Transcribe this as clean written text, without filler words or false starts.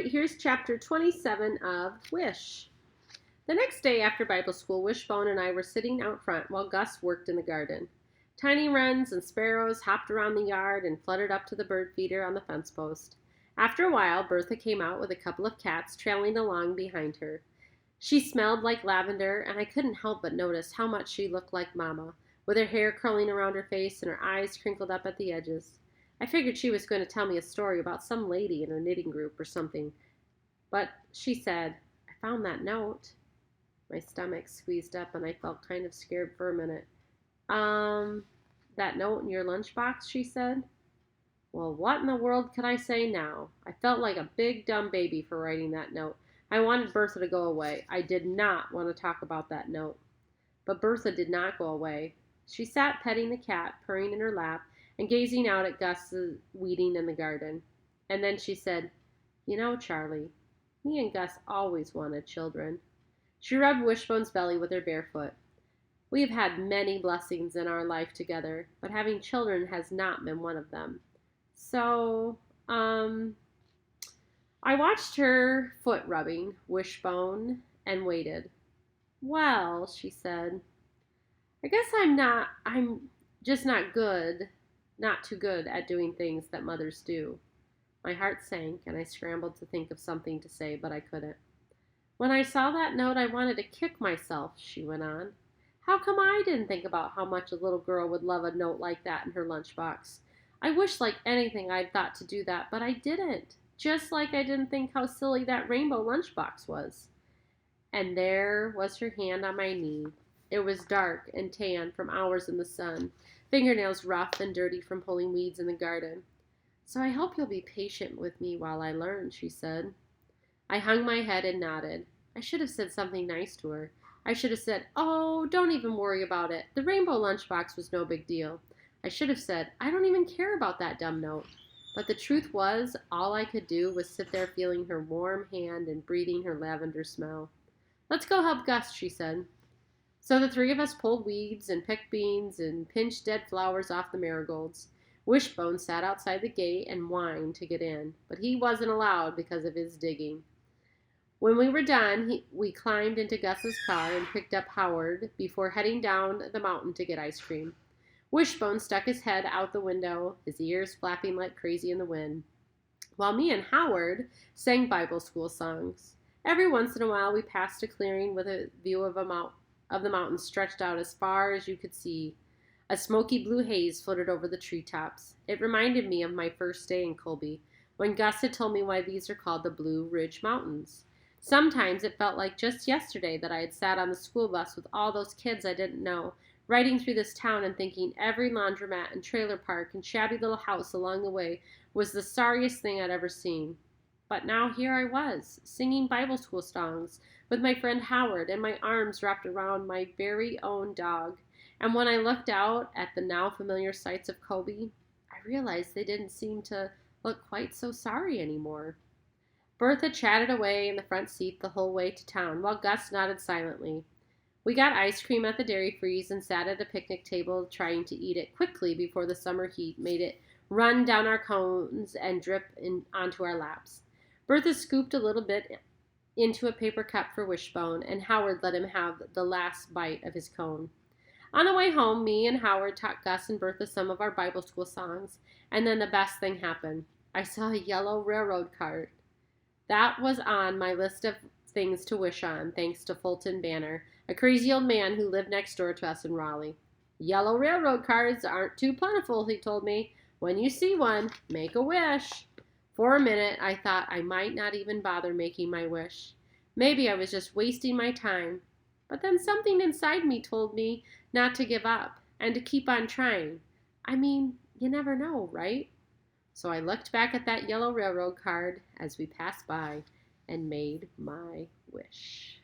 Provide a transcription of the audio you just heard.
Here's chapter 27 of Wish. The next day after Bible school, Wishbone and I were sitting out front while Gus worked in the garden. Tiny wrens and sparrows hopped around the yard and fluttered up to the bird feeder on the fence post. After a while, Bertha came out with a couple of cats trailing along behind her. She smelled like lavender, and I couldn't help but notice how much she looked like Mama, with her hair curling around her face and her eyes crinkled up at the edges. I figured she was going to tell me a story about some lady in her knitting group or something, but she said, "I found that note." My stomach squeezed up and I felt kind of scared for a minute. Um, that note in your lunchbox, she said. Well, what in the world could I say now? I felt like a big dumb baby for writing that note. I wanted Bertha to go away. I did not want to talk about that note. But Bertha did not go away. She sat petting the cat, purring in her lap, and gazing out at Gus's weeding in the garden. And then she said, "You know, Charlie, me and Gus always wanted children." She rubbed Wishbone's belly with her bare foot. "We have had many blessings in our life together, but having children has not been one of them. So, I watched her foot rubbing Wishbone and waited. Well, she said, "I guess I'm just not too good at doing things that mothers do." My heart sank and I scrambled to think of something to say, but I couldn't. "When I saw that note, I wanted to kick myself," she went on. "How come I didn't think about how much a little girl would love a note like that in her lunchbox? I wish like anything I'd thought to do that, but I didn't. Just like I didn't think how silly that rainbow lunchbox was." And there was her hand on my knee. It was dark and tan from hours in the sun, fingernails rough and dirty from pulling weeds in the garden. "So I hope you'll be patient with me while I learn," she said. I hung my head and nodded. I should have said something nice to her. I should have said, "Oh, don't even worry about it. The rainbow lunchbox was no big deal." I should have said, "I don't even care about that dumb note." But the truth was, all I could do was sit there feeling her warm hand and breathing her lavender smell. "Let's go help Gus," she said. So the three of us pulled weeds and picked beans and pinched dead flowers off the marigolds. Wishbone sat outside the gate and whined to get in, but he wasn't allowed because of his digging. When we were done, we climbed into Gus's car and picked up Howard before heading down the mountain to get ice cream. Wishbone stuck his head out the window, his ears flapping like crazy in the wind, while me and Howard sang Bible school songs. Every once in a while, we passed a clearing with a view of the mountains stretched out as far as you could see. A smoky blue haze floated over the treetops. It reminded me of my first day in Colby, when Gus had told me why these are called the Blue Ridge Mountains. Sometimes it felt like just yesterday that I had sat on the school bus with all those kids I didn't know, riding through this town and thinking every laundromat and trailer park and shabby little house along the way was the sorriest thing I'd ever seen. But now here I was, singing Bible school songs with my friend Howard and my arms wrapped around my very own dog. And when I looked out at the now familiar sights of Colby, I realized they didn't seem to look quite so sorry anymore. Bertha chatted away in the front seat the whole way to town, while Gus nodded silently. We got ice cream at the Dairy Freeze and sat at a picnic table trying to eat it quickly before the summer heat made it run down our cones and drip onto our laps. Bertha scooped a little bit into a paper cup for Wishbone, and Howard let him have the last bite of his cone. On the way home, me and Howard taught Gus and Bertha some of our Bible school songs, and then the best thing happened. I saw a yellow railroad cart. That was on my list of things to wish on, thanks to Fulton Banner, a crazy old man who lived next door to us in Raleigh. "Yellow railroad cars aren't too plentiful," he told me. "When you see one, make a wish." For a minute, I thought I might not even bother making my wish. Maybe I was just wasting my time. But then something inside me told me not to give up and to keep on trying. I mean, you never know, right? So I looked back at that yellow railroad card as we passed by and made my wish.